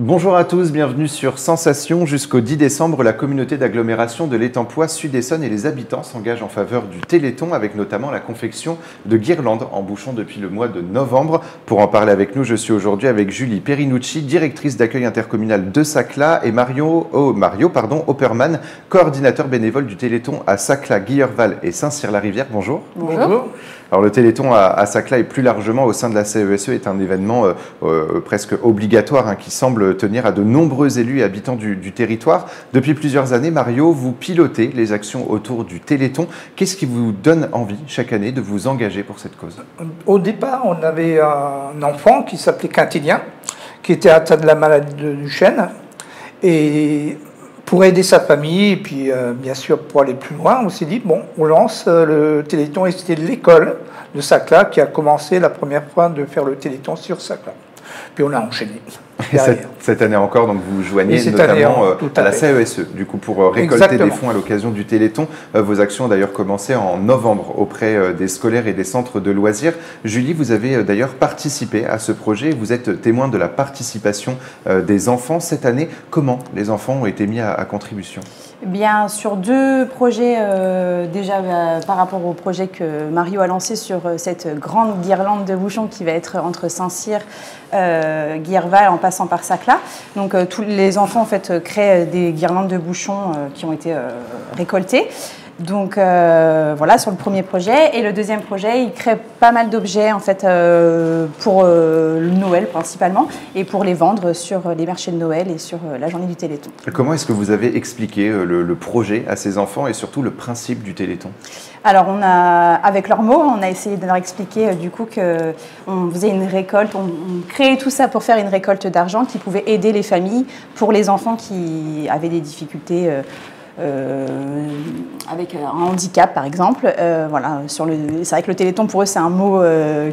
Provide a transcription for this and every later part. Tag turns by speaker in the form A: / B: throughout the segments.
A: Bonjour à tous, bienvenue sur Sensation. Jusqu'au 10 décembre, la communauté d'agglomération de l'Étampoi Sud-Essonne et les habitants s'engagent en faveur du Téléthon avec notamment la confection de guirlandes en bouchon depuis le mois de novembre. Pour en parler avec nous, je suis aujourd'hui avec Julie Perinucci, directrice d'accueil intercommunal de Saclay, et Mario Opperman, coordinateur bénévole du Téléthon à Saclay, Guillerval et Saint-Cyr-la-Rivière. Bonjour.
B: Bonjour.
A: Alors le Téléthon à Saclay et plus largement au sein de la CESE est un événement presque obligatoire qui semble tenir à de nombreux élus et habitants du territoire. Depuis plusieurs années, Mario, vous pilotez les actions autour du Téléthon. Qu'est-ce qui vous donne envie chaque année de vous engager pour cette cause?
B: Au départ, on avait un enfant qui s'appelait Quintilien, qui était atteint de la maladie du chêne. Et pour aider sa famille, et puis bien sûr pour aller plus loin, on s'est dit, bon, on lance le Téléthon. Et c'était l'école de Saclay qui a commencé la première fois de faire le Téléthon sur Saclay. Puis on a enchaîné.
A: Cette année encore, donc vous joignez notamment à la CESE, du coup, pour récolter des fonds à l'occasion du Téléthon. Vos actions ont d'ailleurs commencé en novembre auprès des scolaires et des centres de loisirs. Julie, vous avez d'ailleurs participé à ce projet. Vous êtes témoin de la participation des enfants cette année. Comment les enfants ont été mis à contribution?
C: Bien, sur deux projets, déjà par rapport au projet que Mario a lancé sur cette grande guirlande de bouchons qui va être entre Saint-Cyr, Guillerval en passant par Saclay. Donc tous les enfants en fait créent des guirlandes de bouchons qui ont été récoltées. Donc voilà sur le premier projet. Et le deuxième projet, il crée pas mal d'objets en fait pour le Noël principalement et pour les vendre sur les marchés de Noël et sur la journée du Téléthon.
A: Comment est-ce que vous avez expliqué le projet à ces enfants et surtout le principe du Téléthon?
C: Alors avec leurs mots, on a essayé de leur expliquer du coup qu'on faisait une récolte, on créait tout ça pour faire une récolte d'argent qui pouvait aider les familles pour les enfants qui avaient des difficultés avec un handicap par exemple. Voilà, c'est vrai que le Téléthon pour eux c'est un mot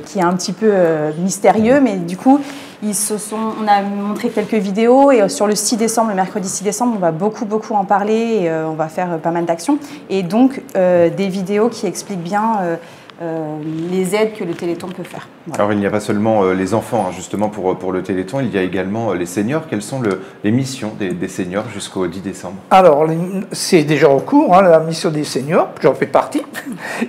C: qui est un petit peu mystérieux, mais du coup on a montré quelques vidéos et sur le 6 décembre, le mercredi 6 décembre, on va beaucoup en parler et on va faire pas mal d'actions et donc des vidéos qui expliquent bien les aides que le Téléthon peut faire. Voilà.
A: Alors il n'y a pas seulement les enfants justement pour le Téléthon, il y a également les seniors. Quelles sont les missions des seniors jusqu'au 10 décembre? Alors
B: c'est déjà en cours, la mission des seniors, j'en fais partie.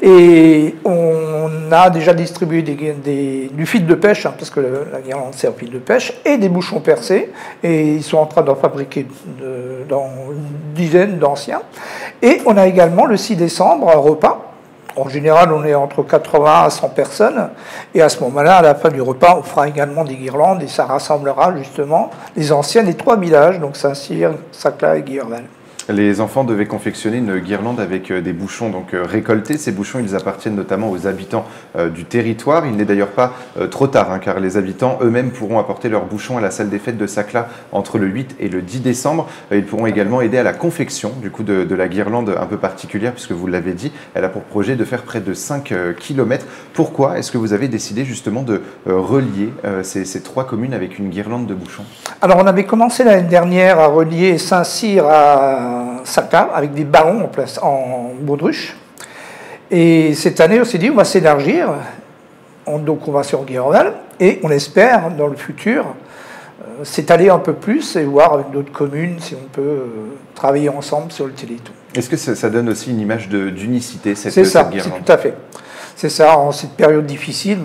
B: Et on a déjà distribué du fil de pêche, parce que la guirlande c'est un fil de pêche, et des bouchons percés. Et ils sont en train d'en fabriquer dans une dizaine d'anciens. Et on a également le 6 décembre un repas. En général, on est entre 80 à 100 personnes. Et à ce moment-là, à la fin du repas, on fera également des guirlandes et ça rassemblera justement les anciens des 3 villages, donc Saint-Cyr, Saclay et Guillerval.
A: Les enfants devaient confectionner une guirlande avec des bouchons récoltés. Ces bouchons, ils appartiennent notamment aux habitants du territoire. Il n'est d'ailleurs pas trop tard, car les habitants eux-mêmes pourront apporter leurs bouchons à la salle des fêtes de Saclay entre le 8 et le 10 décembre. Ils pourront également aider à la confection de la guirlande un peu particulière, puisque vous l'avez dit, elle a pour projet de faire près de 5 km. Pourquoi est-ce que vous avez décidé justement de relier ces 3 communes avec une guirlande de bouchons?
B: Alors on avait commencé l'année dernière à relier Saint-Cyr à Saclay avec des ballons en baudruche. Et cette année, on s'est dit, on va s'élargir. Donc on va sur Guillerval et on espère, dans le futur, s'étaler un peu plus et voir avec d'autres communes si on peut travailler ensemble sur le Téléthon.
A: Est-ce que ça donne aussi une image d'unicité, cette
B: guirlande?
A: C'est
B: tout à fait. C'est ça, en cette période difficile,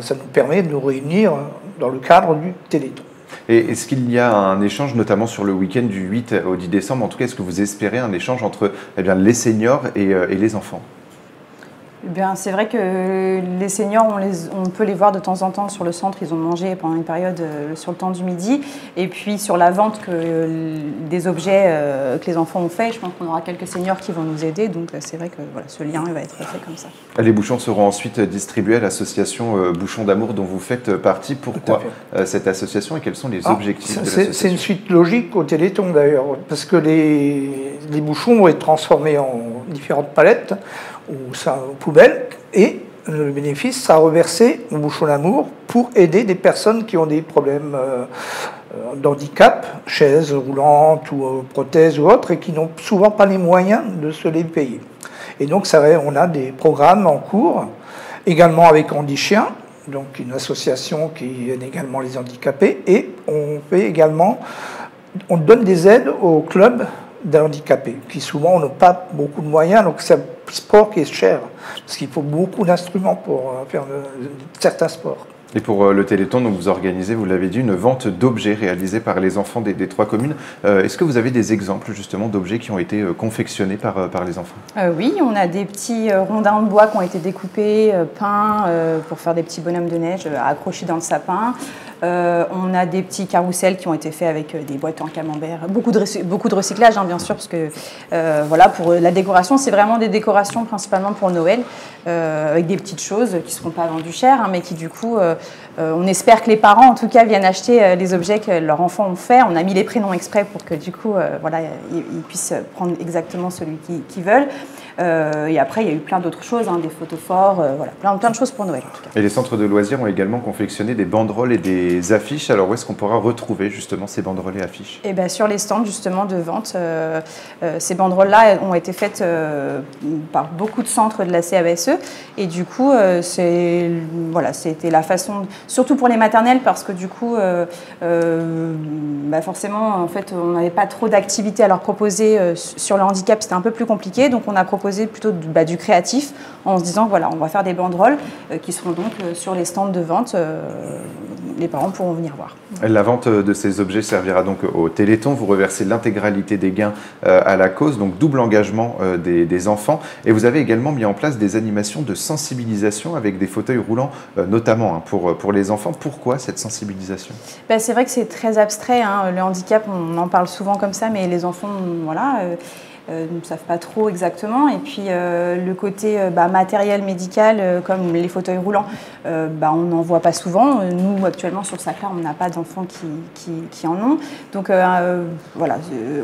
B: ça nous permet de nous réunir dans le cadre du Téléthon.
A: Et est-ce qu'il y a un échange, notamment sur le week-end du 8 au 10 décembre? En tout cas, est-ce que vous espérez un échange entre les seniors et les enfants?
C: C'est vrai que les seniors, on peut les voir de temps en temps sur le centre. Ils ont mangé pendant une période sur le temps du midi. Et puis sur la vente des objets que les enfants ont fait, je pense qu'on aura quelques seniors qui vont nous aider. Donc c'est vrai que voilà, ce lien va être fait comme ça.
A: Les bouchons seront ensuite distribués à l'association Bouchons d'Amour dont vous faites partie. Pourquoi cette association et quels sont les objectifs de l'association?
B: C'est une suite logique au Téléthon d'ailleurs, parce que les bouchons vont être transformés en différentes palettes ou poubelles, et le bénéfice sera reversé au Bouchons d'Amour pour aider des personnes qui ont des problèmes d'handicap, chaises roulantes ou prothèses ou autres, et qui n'ont souvent pas les moyens de se les payer. Et donc on a des programmes en cours, également avec Handichien, donc une association qui aide également les handicapés, et on donne des aides aux clubs d'handicapés, qui souvent n'ont pas beaucoup de moyens, donc c'est un sport qui est cher, parce qu'il faut beaucoup d'instruments pour faire certains sports.
A: Et pour le Téléthon, donc vous organisez, vous l'avez dit, une vente d'objets réalisés par les enfants des 3 communes. Est-ce que vous avez des exemples justement d'objets qui ont été confectionnés par les enfants?
C: Oui, on a des petits rondins de bois qui ont été découpés, peints pour faire des petits bonhommes de neige accrochés dans le sapin. On a des petits carrousels qui ont été faits avec des boîtes en camembert. Beaucoup de recyclage, hein, bien sûr, parce que voilà, pour la décoration, c'est vraiment des décorations principalement pour Noël, avec des petites choses qui ne seront pas vendues cher, hein, mais qui du coup, on espère que les parents, en tout cas, viennent acheter les objets que leurs enfants ont fait. On a mis les prénoms exprès pour que du coup, voilà, ils puissent prendre exactement celui qu'ils veulent. Et après, il y a eu plein d'autres choses, hein, des photophores, voilà, plein de choses pour Noël en tout cas.
A: Et les centres de loisirs ont également confectionné des banderoles et des affiches. Alors où est-ce qu'on pourra retrouver justement ces banderoles et affiches?
C: Et bien, sur les stands justement de vente, ces banderoles-là ont été faites par beaucoup de centres de la CABSE. Et du coup, voilà, c'était la façon, surtout pour les maternelles, parce que du coup, forcément, en fait, on n'avait pas trop d'activités à leur proposer sur le handicap, c'était un peu plus compliqué. Donc on a proposé plutôt du créatif en se disant voilà, on va faire des banderoles qui seront donc sur les stands de vente. Les parents pourront venir voir.
A: La vente de ces objets servira donc au Téléthon. Vous reversez l'intégralité des gains à la cause, donc double engagement des enfants. Et vous avez également mis en place des animations de sensibilisation avec des fauteuils roulants, notamment hein, pour les enfants. Pourquoi cette sensibilisation?
C: C'est vrai que c'est très abstrait, hein. Le handicap, on en parle souvent comme ça, mais les enfants, voilà... ne savent pas trop exactement. Et puis le côté matériel, médical, comme les fauteuils roulants, on n'en voit pas souvent. Nous, actuellement, sur Saclay, on n'a pas d'enfants qui en ont. Donc voilà,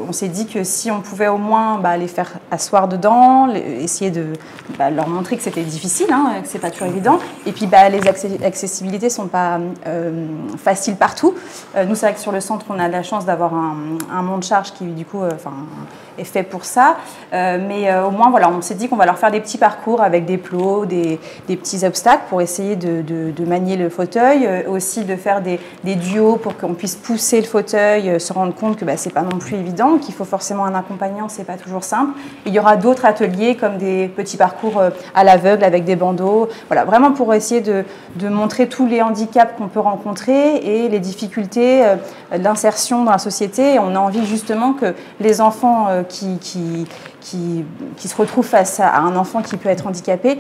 C: on s'est dit que si on pouvait au moins les faire asseoir dedans, essayer de leur montrer que c'était difficile, hein, que c'est pas toujours évident. Et puis les accessibilités sont pas faciles partout. Nous, c'est vrai que sur le centre, on a la chance d'avoir un monte-charge qui, du coup, est fait pour ça, mais au moins voilà, on s'est dit qu'on va leur faire des petits parcours avec des plots, des petits obstacles pour essayer de manier le fauteuil, aussi de faire des duos pour qu'on puisse pousser le fauteuil, se rendre compte que c'est pas non plus évident, qu'il faut forcément un accompagnant, c'est pas toujours simple. Et il y aura d'autres ateliers comme des petits parcours à l'aveugle avec des bandeaux, voilà, vraiment pour essayer de montrer tous les handicaps qu'on peut rencontrer et les difficultés d'insertion dans la société. Et on a envie justement que les enfants qui se retrouvent face à un enfant qui peut être handicapé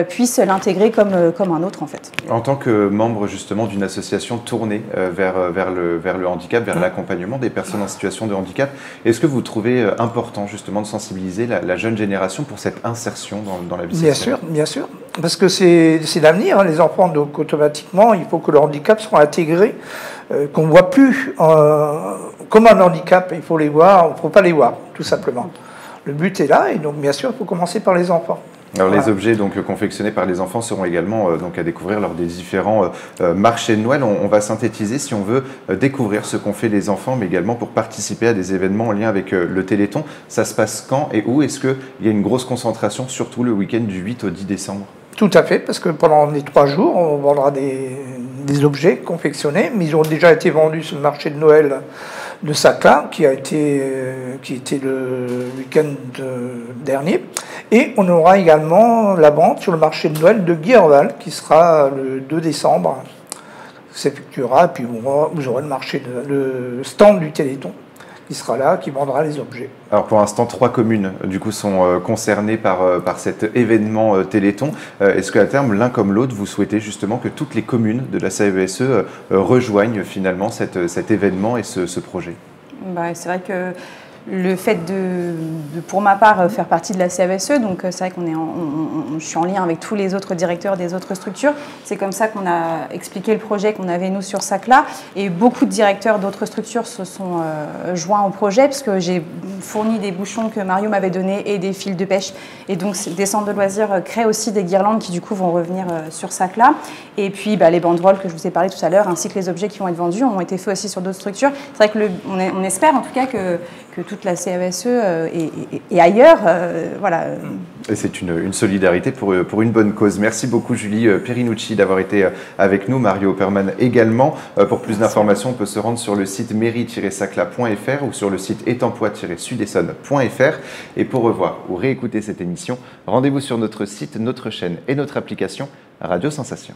C: puissent l'intégrer comme un autre en fait.
A: En tant que membre justement d'une association tournée vers le handicap, vers l'accompagnement des personnes en situation de handicap, est-ce que vous trouvez important justement de sensibiliser la jeune génération pour cette insertion dans la vie sociale?
B: Bien sûr, parce que c'est l'avenir, hein, les enfants, donc automatiquement il faut que le handicap soit intégré, qu'on ne voit plus comme un handicap, il faut les voir, il ne faut pas les voir, tout simplement. Le but est là, et donc bien sûr, il faut commencer par les enfants.
A: Alors les objets donc confectionnés par les enfants seront également donc à découvrir lors des différents marchés de Noël. On va synthétiser si on veut découvrir ce qu'ont fait les enfants, mais également pour participer à des événements en lien avec le Téléthon. Ça se passe quand et où? Est-ce qu'il y a une grosse concentration, surtout le week-end du 8 au 10 décembre?
B: Tout à fait, parce que pendant les 3 jours, on vendra des objets confectionnés, mais ils ont déjà été vendus sur le marché de Noël de Saclay, qui était le week-end dernier. Et on aura également la vente sur le marché de Noël de Guillerval, qui sera le 2 décembre. S'effectuera, et puis vous aurez le stand du Téléthon qui sera là, qui vendra les objets.
A: Alors pour l'instant, 3 communes du coup sont concernées par cet événement Téléthon. Est-ce qu'à terme, l'un comme l'autre, vous souhaitez justement que toutes les communes de la CABSE rejoignent finalement cet événement et ce projet?
C: C'est vrai que le fait pour ma part, faire partie de la CABSE, donc c'est vrai je suis en lien avec tous les autres directeurs des autres structures. C'est comme ça qu'on a expliqué le projet qu'on avait nous sur Saclay, et beaucoup de directeurs d'autres structures se sont joints au projet, parce que j'ai fourni des bouchons que Mario m'avait donnés et des fils de pêche, et donc des centres de loisirs créent aussi des guirlandes qui du coup vont revenir sur Saclay. Et puis les banderoles que je vous ai parlé tout à l'heure, ainsi que les objets qui vont être vendus, ont été faits aussi sur d'autres structures. C'est vrai que on espère en tout cas que tout toute la CAVSE et ailleurs. Voilà.
A: Et c'est une solidarité pour une bonne cause. Merci beaucoup Julie Perinucci d'avoir été avec nous, Mario Opperman également. Pour plus d'informations, on peut se rendre sur le site mairie-sacla.fr ou sur le site étemploi-sud-essonne.fr. Et pour revoir ou réécouter cette émission, rendez-vous sur notre site, notre chaîne et notre application Radio Sensation.